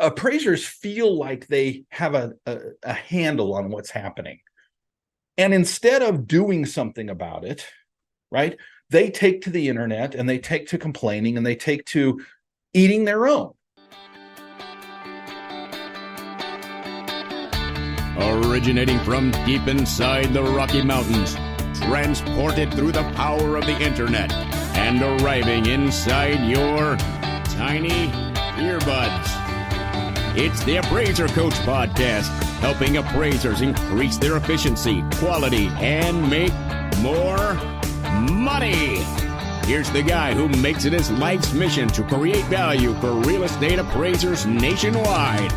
appraisers feel like they have a handle on what's happening. And instead of doing something about it, right, they take to the internet and they take to complaining and they take to eating their own. Originating from deep inside the Rocky Mountains, transported through the power of the internet, and arriving inside your tiny earbuds. It's the Appraiser Coach Podcast, helping appraisers increase their efficiency, quality, and make more money. Here's the guy who makes it his life's mission to create value for real estate appraisers nationwide.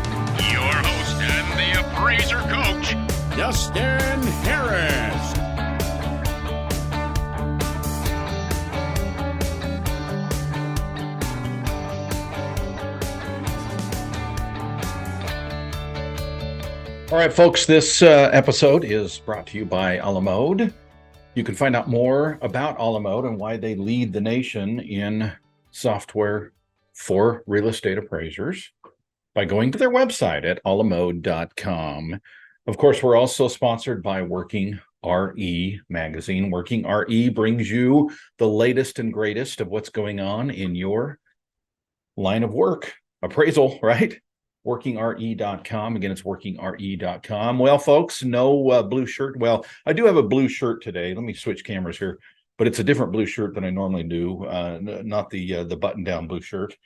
Your host and the Appraiser Coach, Dustin Harris. All right, folks, this episode is brought to you by a la mode. You can find out more about a la mode and why they lead the nation in software for real estate appraisers by going to their website at alamode.com. Of course, we're also sponsored by Working RE magazine. Working RE brings you the latest and greatest of what's going on in your line of work, appraisal, right? WorkingRE.com. Again, it's WorkingRE.com. Well, folks, no blue shirt. Well, I do have a blue shirt today. Let me switch cameras here, but it's a different blue shirt than I normally do. Not the button-down blue shirt.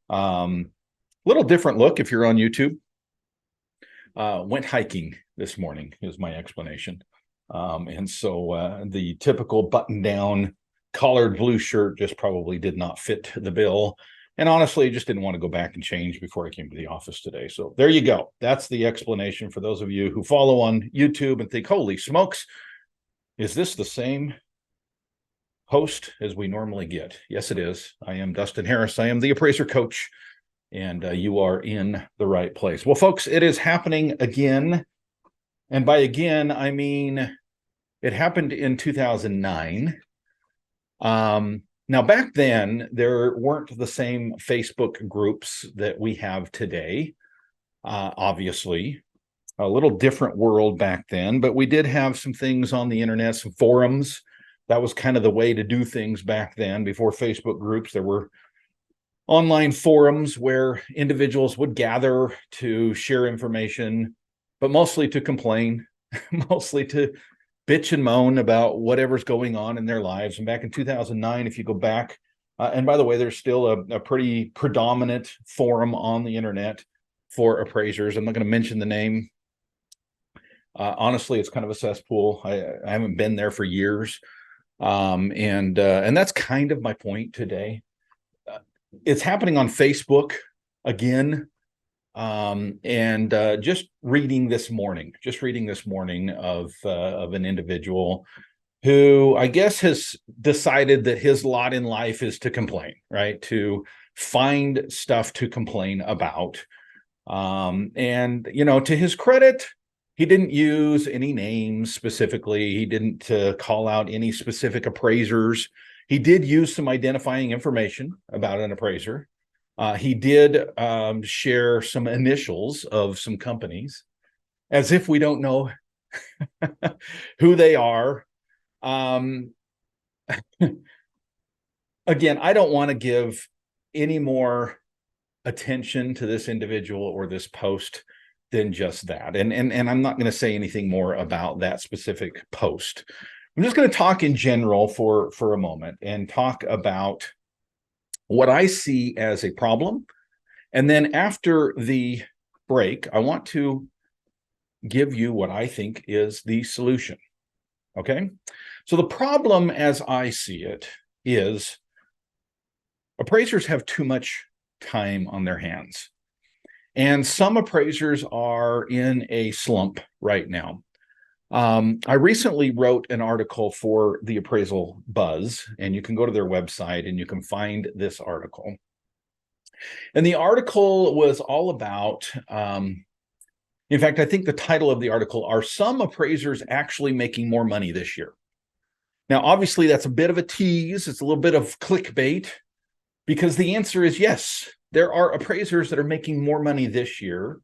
Little different look if you're on YouTube. Went hiking this morning is my explanation. And so the typical button-down collared blue shirt just probably did not fit the bill. And honestly, I just didn't want to go back and change before I came to the office today. So there you go. That's the explanation for those of you who follow on YouTube and think, holy smokes, is this the same host as we normally get? Yes, it is. I am Dustin Harris. I am the Appraiser Coach, and you are in the right place. Well, folks, it is happening again. And by again, I mean it happened in 2009. Now, back then, there weren't the same Facebook groups that we have today, obviously. A little different world back then, but we did have some things on the internet, some forums. That was kind of the way to do things back then. Before Facebook groups, there were online forums where individuals would gather to share information, but mostly to complain, mostly to bitch and moan about whatever's going on in their lives. And back in 2009, if you go back, and by the way, there's still a pretty predominant forum on the internet for appraisers. I'm not going to mention the name. Honestly, it's kind of a cesspool. I haven't been there for years. And that's kind of my point today. It's happening on Facebook again. Just reading this morning of an individual who I guess has decided that his lot in life is to complain, right? To find stuff to complain about. And, you know, to his credit, he didn't use any names specifically. He didn't call out any specific appraisers. He did use some identifying information about an appraiser. He did share some initials of some companies, as if we don't know who they are. Again, I don't want to give any more attention to this individual or this post than just that. And I'm not going to say anything more about that specific post. I'm just going to talk in general for a moment and talk about what I see as a problem. And then after the break, I want to give you what I think is the solution. Okay? So the problem as I see it is appraisers have too much time on their hands. And some appraisers are in a slump right now. I recently wrote an article for the Appraisal Buzz, and you can go to their website and you can find this article. And the article was all about, in fact, I think the title of the article, are some appraisers actually making more money this year? Now, obviously, that's a bit of a tease. It's a little bit of clickbait, because the answer is yes, there are appraisers that are making more money this year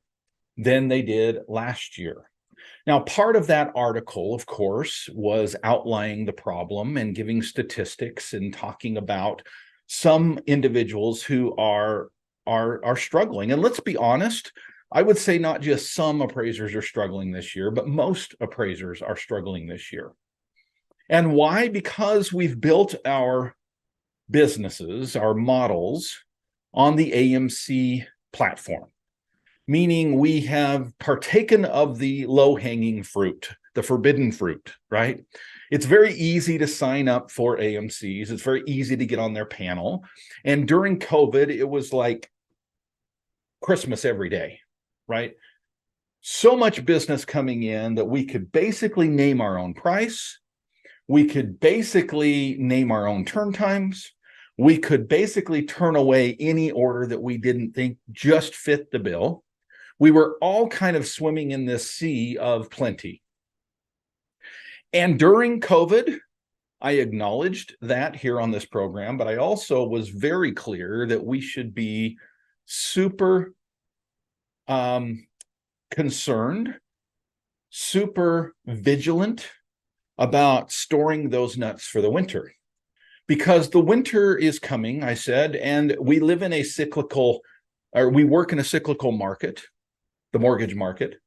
than they did last year. Now, part of that article, of course, was outlining the problem and giving statistics and talking about some individuals who are struggling. And let's be honest, I would say not just some appraisers are struggling this year, but most appraisers are struggling this year. And why? Because we've built our businesses, our models on the AMC platform, meaning we have partaken of the low-hanging fruit, the forbidden fruit, right? It's very easy to sign up for AMCs. It's very easy to get on their panel. And during COVID, it was like Christmas every day, right? So much business coming in that we could basically name our own price. We could basically name our own turn times. We could basically turn away any order that we didn't think just fit the bill. We were all kind of swimming in this sea of plenty. And during COVID, I acknowledged that here on this program, but I also was very clear that we should be super concerned, super vigilant about storing those nuts for the winter. Because the winter is coming, I said, and we live in a cyclical, or we work in a cyclical market, the mortgage market,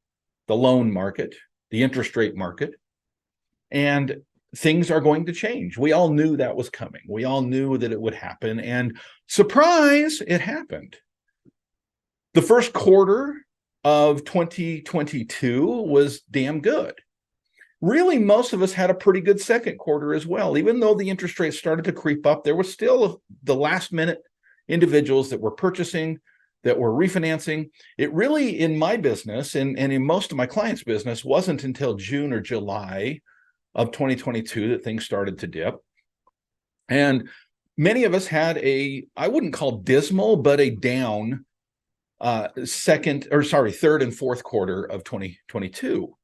the loan market, the interest rate market, and things are going to change. We all knew that was coming. We all knew that it would happen, and surprise, it happened. The first quarter of 2022 was damn good. Really, most of us had a pretty good second quarter as well. Even though the interest rates started to creep up, there was still the last minute individuals that were purchasing, that were refinancing. It really, in my business and in most of my clients' business, wasn't until June or July of 2022 that things started to dip. And many of us had I wouldn't call dismal, but a down third and fourth quarter of 2022.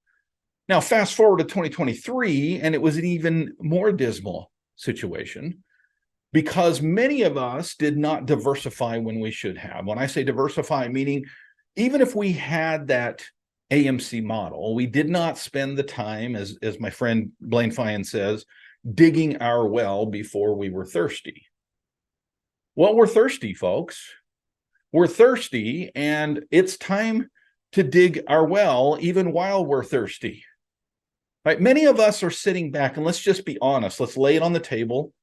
Now, fast forward to 2023, and it was an even more dismal situation because many of us did not diversify when we should have. When I say diversify, meaning even if we had that AMC model, we did not spend the time, as my friend Blaine Fyan says, digging our well before we were thirsty. Well, we're thirsty, folks. We're thirsty, and it's time to dig our well even while we're thirsty. Right? Many of us are sitting back, and let's just be honest. Let's lay it on the table.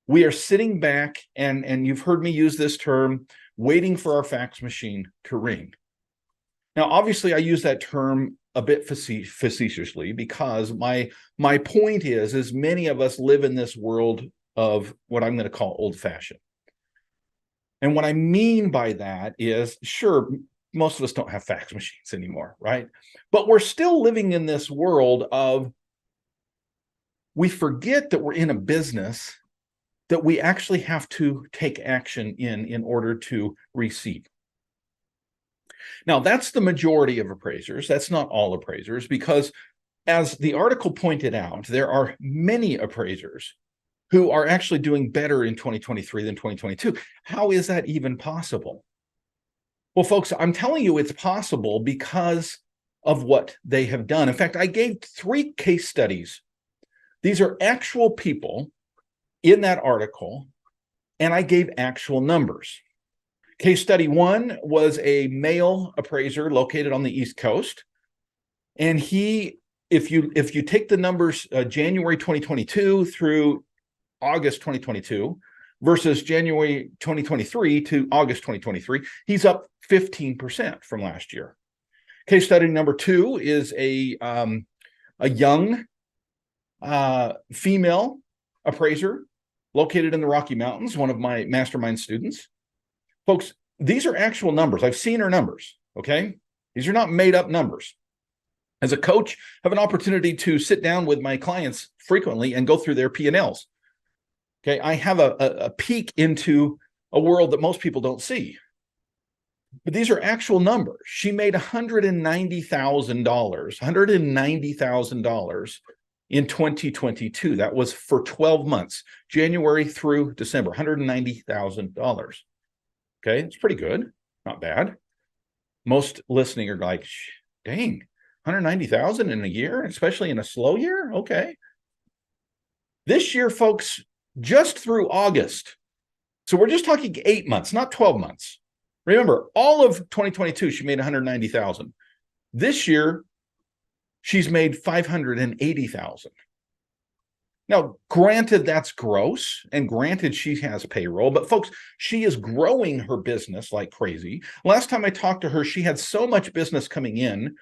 We are sitting back, and you've heard me use this term, waiting for our fax machine to ring. Now, obviously, I use that term a bit facetiously because my point is many of us live in this world of what I'm going to call old-fashioned. And what I mean by that is, sure, most of us don't have fax machines anymore, right? But we're still living in this world of, we forget that we're in a business that we actually have to take action in order to receive. Now, that's the majority of appraisers. That's not all appraisers, because as the article pointed out, there are many appraisers who are actually doing better in 2023 than 2022. How is that even possible? Well, folks, I'm telling you it's possible because of what they have done. In fact, I gave 3 case studies. These are actual people in that article, and I gave actual numbers. Case study 1 was a male appraiser located on the East Coast. And he, if you take the numbers January 2022 through August 2022 versus January 2023 to August 2023, he's up 15% from last year. Case study number 2 is a young female appraiser located in the Rocky Mountains, one of my mastermind students. Folks, these are actual numbers. I've seen her numbers, okay? These are not made up numbers. As a coach, I have an opportunity to sit down with my clients frequently and go through their P&Ls. Okay, I have a peek into a world that most people don't see. But these are actual numbers. She made $190,000 in 2022. That was for 12 months, January through December, $190,000. Okay, it's pretty good, not bad. Most listening are like, dang, 190,000 in a year, especially in a slow year. Okay. This year, folks, just through August. So we're just talking 8 months, not 12 months. Remember, all of 2022, she made 190,000. This year, she's made 580,000. Now, granted, that's gross, and granted, she has payroll, but folks, she is growing her business like crazy. Last time I talked to her, she had so much business coming in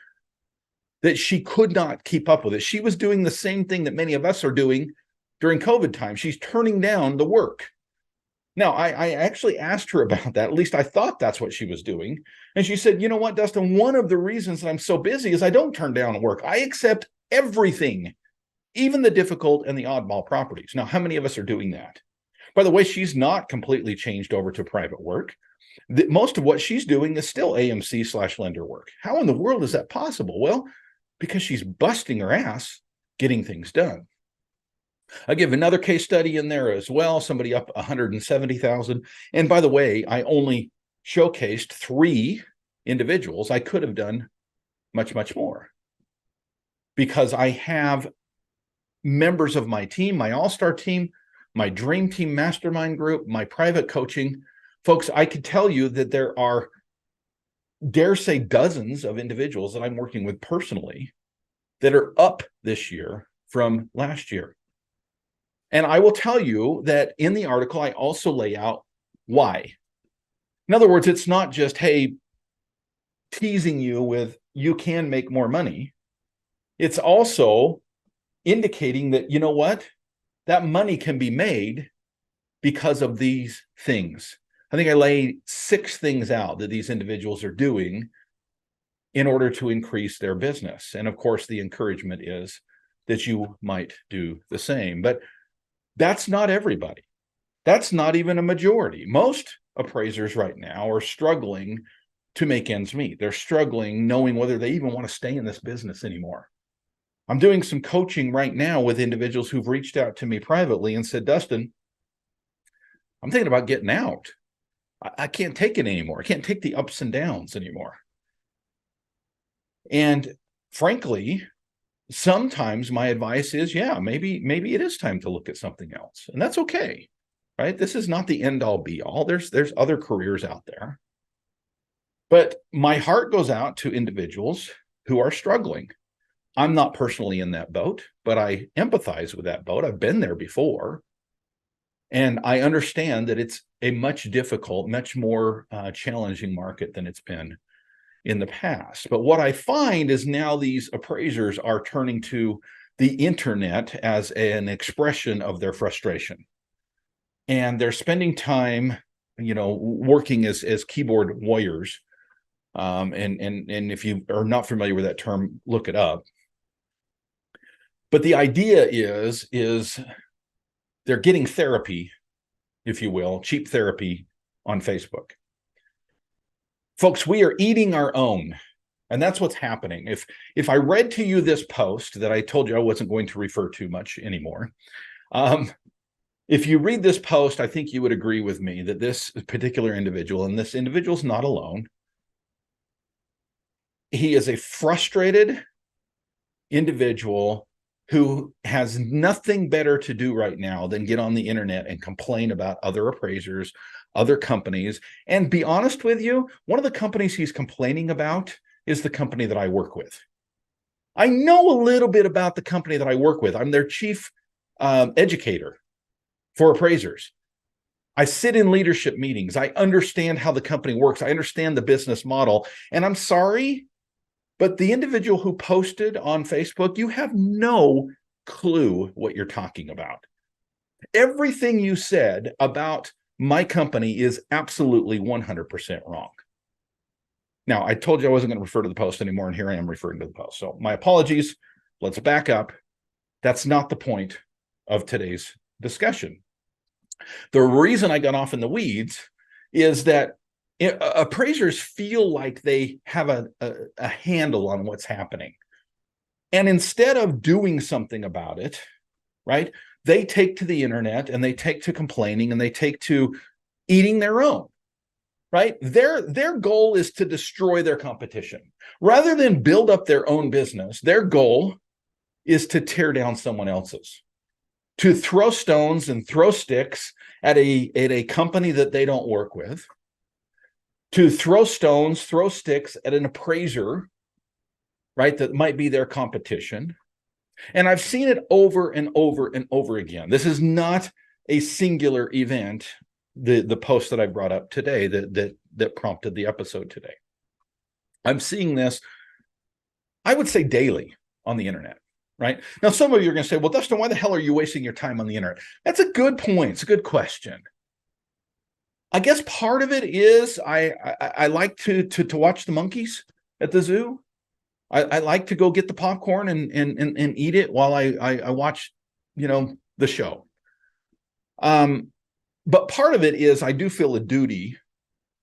that she could not keep up with it. She was doing the same thing that many of us are doing during COVID time. She's turning down the work. Now, I actually asked her about that. At least I thought that's what she was doing. And she said, you know what, Dustin, one of the reasons that I'm so busy is I don't turn down work. I accept everything, even the difficult and the oddball properties. Now, how many of us are doing that? By the way, she's not completely changed over to private work. Most of what she's doing is still AMC/lender work. How in the world is that possible? Well, because she's busting her ass getting things done. I give another case study in there as well, somebody up 170,000. And by the way, I only showcased 3 individuals. I could have done much, much more because I have members of my team, my all-star team, my dream team mastermind group, my private coaching. Folks, I could tell you that there are, dare say, dozens of individuals that I'm working with personally that are up this year from last year. And I will tell you that in the article, I also lay out why. In other words, it's not just, hey, teasing you with, you can make more money. It's also indicating that, you know what, that money can be made because of these things. I think I lay 6 things out that these individuals are doing in order to increase their business. And of course, the encouragement is that you might do the same. But that's not everybody. That's not even a majority. Most appraisers right now are struggling to make ends meet. They're struggling knowing whether they even want to stay in this business anymore. I'm doing some coaching right now with individuals who've reached out to me privately and said, Dustin, I'm thinking about getting out. I can't take it anymore. I can't take the ups and downs anymore. And frankly, sometimes my advice is, yeah, maybe it is time to look at something else. And that's okay, right? This is not the end all be all. There's other careers out there. But my heart goes out to individuals who are struggling. I'm not personally in that boat, but I empathize with that boat. I've been there before. And I understand that it's a much difficult, much more challenging market than it's been in the past. But what I find is now these appraisers are turning to the internet as an expression of their frustration. And they're spending time, working as keyboard warriors. And if you are not familiar with that term, look it up. But the idea is they're getting therapy, if you will, cheap therapy on Facebook. Folks, we are eating our own, and that's what's happening. If I read to you this post that I told you I wasn't going to refer to much anymore, if you read this post, I think you would agree with me that this particular individual, and this individual's not alone, he is a frustrated individual who has nothing better to do right now than get on the internet and complain about other appraisers, other companies. And be honest with you, one of the companies he's complaining about is the company that I work with. I know a little bit about the company that I work with. I'm their chief educator for appraisers. I sit in leadership meetings. I understand how the company works. I understand the business model. And I'm sorry, but the individual who posted on Facebook, you have no clue what you're talking about. Everything you said about my company is absolutely 100% wrong. Now, I told you I wasn't going to refer to the post anymore, and here I am referring to the post. So my apologies. Let's back up. That's not the point of today's discussion. The reason I got off in the weeds is that appraisers feel like they have a handle on what's happening. And instead of doing something about it, right, they take to the internet and they take to complaining and they take to eating their own, right? Their goal is to destroy their competition. Rather than build up their own business, their goal is to tear down someone else's, to throw stones and throw sticks at a company that they don't work with, to throw stones, throw sticks at an appraiser, right, that might be their competition. And I've seen it over and over and over again. This is not a singular event, the post that I brought up today that prompted the episode today. I'm seeing this, I would say, daily on the internet, right? Now, some of you are going to say, well, Dustin, why the hell are you wasting your time on the internet? That's a good point. It's a good question. I guess part of it is I like to watch the monkeys at the zoo. I like to go get the popcorn and eat it while I watch, the show. But part of it is I do feel a duty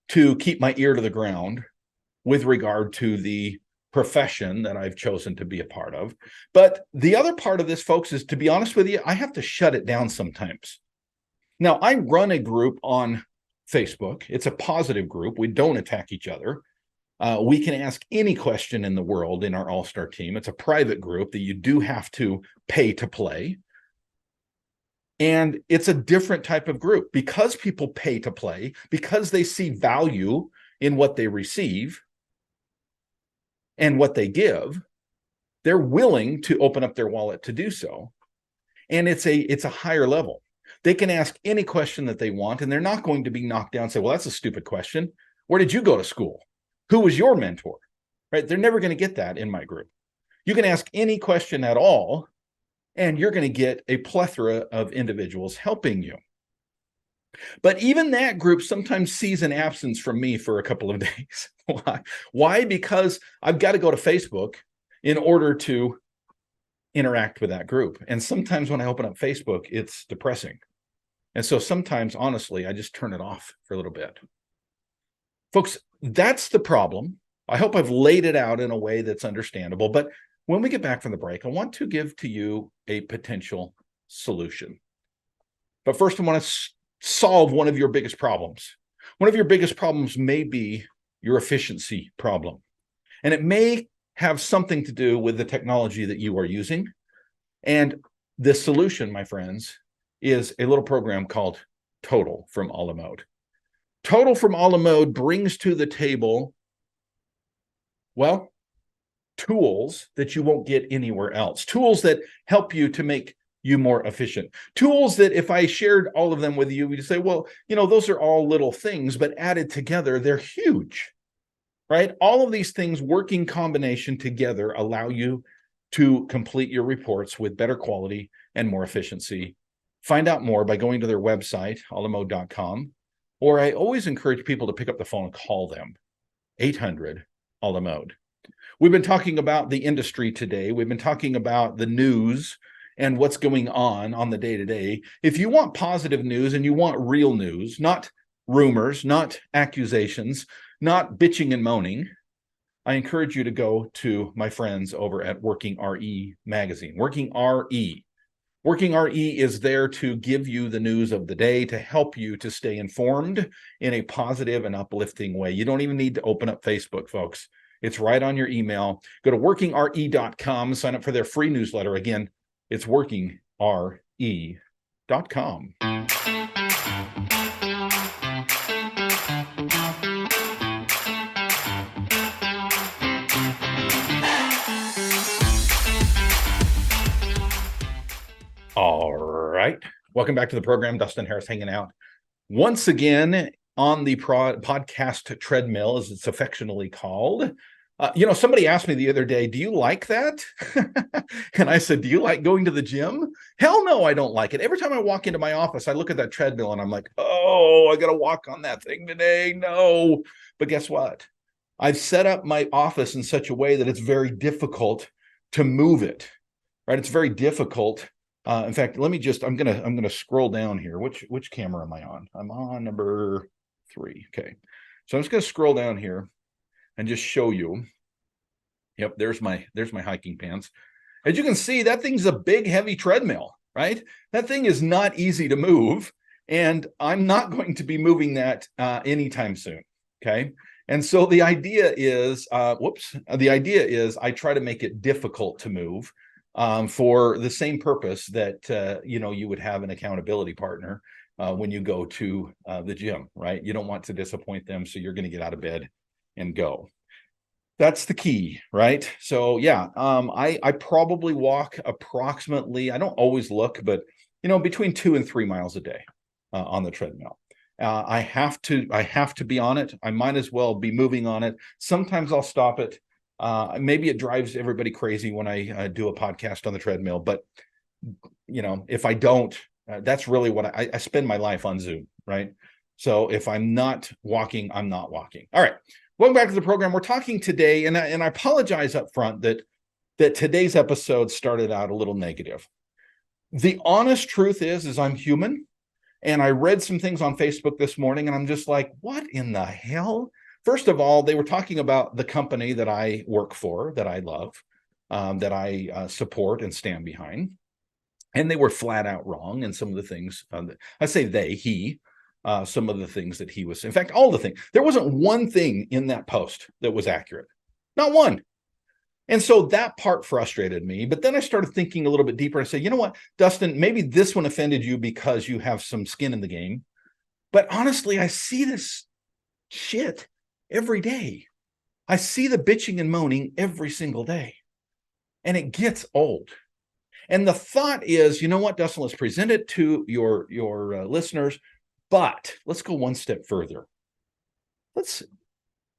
to keep my ear to the ground with regard to the profession that I've chosen to be a part of. But the other part of this, folks, is, to be honest with you, I have to shut it down sometimes. Now, I run a group on Facebook. It's a positive group. We don't attack each other. We can ask any question in the world in our all-star team. It's a private group that you do have to pay to play. And it's a different type of group because people pay to play, because they see value in what they receive and what they give. They're willing to open up their wallet to do so. And it's a higher level. They can ask any question that they want, and they're not going to be knocked down and say, well, that's a stupid question. Where did you go to school? Who was your mentor? Right? They're never going to get that in my group. You can ask any question at all, and you're going to get a plethora of individuals helping you. But even that group sometimes sees an absence from me for a couple of days. Why? Why? Because I've got to go to Facebook in order to interact with that group. And sometimes when I open up Facebook, it's depressing. And so sometimes, honestly, I just turn it off for a little bit. Folks, that's the problem. I hope I've laid it out in a way that's understandable. But when we get back from the break, I want to give to you a potential solution. But first, I want to solve one of your biggest problems. One of your biggest problems may be your efficiency problem. And it may have something to do with the technology that you are using. And the solution, my friends, is a little program called Total from a la Mode. Total from a la Mode brings to the table, well, tools that you won't get anywhere else. Tools that help you to make you more efficient. Tools that if I shared all of them with you, we'd say, well, those are all little things, but added together, they're huge, right? All of these things working combination together allow you to complete your reports with better quality and more efficiency. Find out more by going to their website, alamode.com, or I always encourage people to pick up the phone and call them, 800-ALA-MODE. We've been talking about the industry today. We've been talking about the news and what's going on the day-to-day. If you want positive news and you want real news, not rumors, not accusations, not bitching and moaning, I encourage you to go to my friends over at Working RE magazine. Working RE. Working RE is there to give you the news of the day, to help you to stay informed in a positive and uplifting way. You don't even need to open up Facebook, folks. It's right on your email. Go to workingre.com, sign up for their free newsletter. Again, it's workingre.com. All right. Welcome back to the program. Dustin Harris hanging out once again on the podcast treadmill, as it's affectionately called. Somebody asked me the other day, do you like that? And I said, do you like going to the gym? Hell no, I don't like it. Every time I walk into my office, I look at that treadmill and I'm like, oh, I got to walk on that thing today. No. But guess what? I've set up my office in such a way that it's very difficult to move it, right? It's very difficult. In fact, I'm going to scroll down here. Which camera am I on? I'm on number 3. Okay. So I'm just going to scroll down here and just show you. Yep, there's my hiking pants. As you can see, that thing's a big, heavy treadmill, right? That thing is not easy to move, and I'm not going to be moving that anytime soon. Okay. And so the idea is, I try to make it difficult to move for the same purpose that, you would have an accountability partner when you go to the gym, right? You don't want to disappoint them. So you're going to get out of bed and go. That's the key, right? So yeah, I probably walk approximately, I don't always look, but between 2 and 3 miles a day on the treadmill. I have to be on it. I might as well be moving on it. Sometimes I'll stop it. Maybe it drives everybody crazy when I do a podcast on the treadmill, but if I don't, that's really what I spend my life on Zoom, right? So if I'm not walking, I'm not walking. All right. Welcome back to the program. We're talking today, and I apologize up front that today's episode started out a little negative. The honest truth is I'm human, and I read some things on Facebook this morning, and I'm just like, what in the hell? First of all, they were talking about the company that I work for, that I love, that I support and stand behind, and they were flat out wrong in some of the things. I say he. Some of the things that he was, in fact, all the things. There wasn't one thing in that post that was accurate, not one. And so that part frustrated me. But then I started thinking a little bit deeper. I said, you know what, Dustin, maybe this one offended you because you have some skin in the game. But honestly, I see this shit every day. I see the bitching and moaning every single day. And it gets old. And the thought is, you know what, Dustin, let's present it to your listeners. But let's go one step further. Let's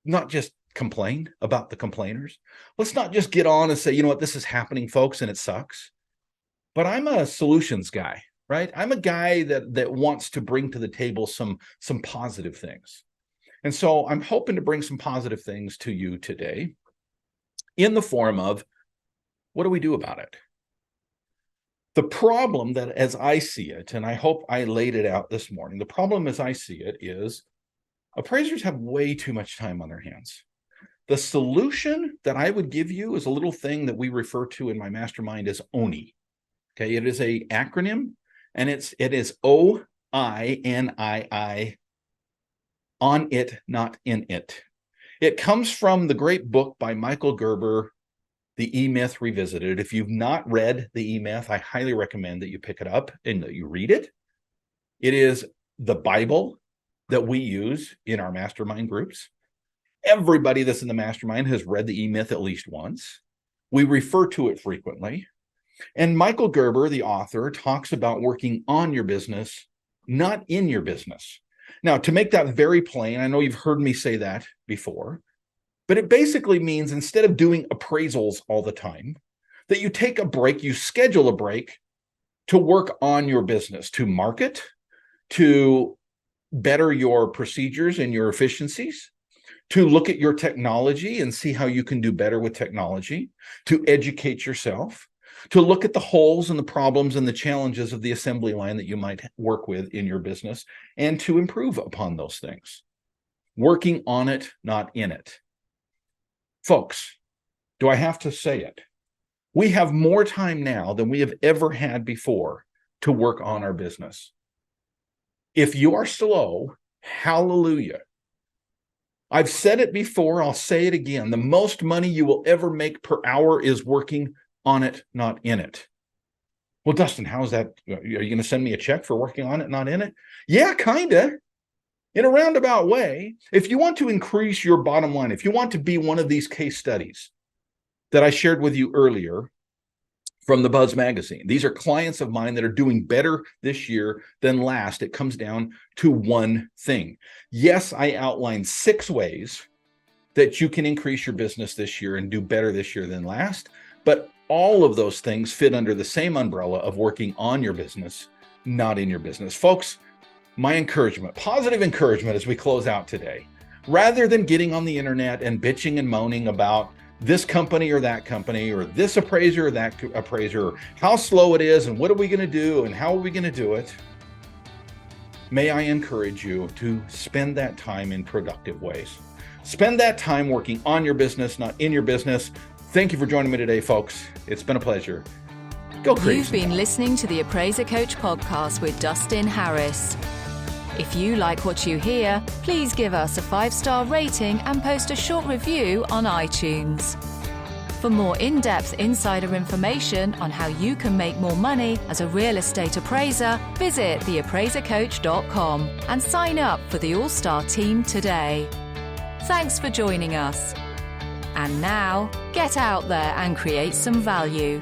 not just complain about the complainers. Let's not just get on and say, you know what, this is happening, folks, and it sucks. But I'm a solutions guy, right? I'm a guy that wants to bring to the table some positive things. And so I'm hoping to bring some positive things to you today in the form of, what do we do about it? The problem that, as I see it, and I hope I laid it out this morning, the problem as I see it is appraisers have way too much time on their hands. The solution that I would give you is a little thing that we refer to in my mastermind as ONI. Okay, it is an acronym, and it is OINII, on it, not in it. It comes from the great book by Michael Gerber, The E-Myth Revisited. If you've not read The E-Myth, I highly recommend that you pick it up and that you read it. It is the Bible that we use in our mastermind groups. Everybody that's in the mastermind has read the E-Myth at least once. We refer to it frequently. And Michael Gerber, the author, talks about working on your business, not in your business. Now, to make that very plain, I know you've heard me say that before, but it basically means instead of doing appraisals all the time, that you take a break, you schedule a break to work on your business, to market, to better your procedures and your efficiencies, to look at your technology and see how you can do better with technology, to educate yourself, to look at the holes and the problems and the challenges of the assembly line that you might work with in your business, and to improve upon those things. Working on it, not in it. Folks, do I have to say it? We have more time now than we have ever had before to work on our business. If you are slow, hallelujah. I've said it before, I'll say it again. The most money you will ever make per hour is working on it, not in it. Well, Dustin, how is that? Are you going to send me a check for working on it, not in it? Yeah, kind of. In a roundabout way, if you want to increase your bottom line, if you want to be one of these case studies that I shared with you earlier from the Buzz magazine, these are clients of mine that are doing better this year than last. It comes down to one thing. Yes, I outlined 6 ways that you can increase your business this year and do better this year than last, but all of those things fit under the same umbrella of working on your business, not in your business. Folks, my encouragement, positive encouragement as we close out today, rather than getting on the internet and bitching and moaning about this company or this appraiser or that appraiser, or how slow it is and what are we going to do and how are we going to do it, may I encourage you to spend that time in productive ways. Spend that time working on your business, not in your business. Thank you for joining me today, folks. It's been a pleasure. Go crazy. You've been listening to the Appraiser Coach podcast with Dustin Harris. If you like what you hear, please give us a 5-star rating and post a short review on iTunes. For more in-depth insider information on how you can make more money as a real estate appraiser, visit theappraisercoach.com and sign up for the All-Star team today. Thanks for joining us. And now, get out there and create some value.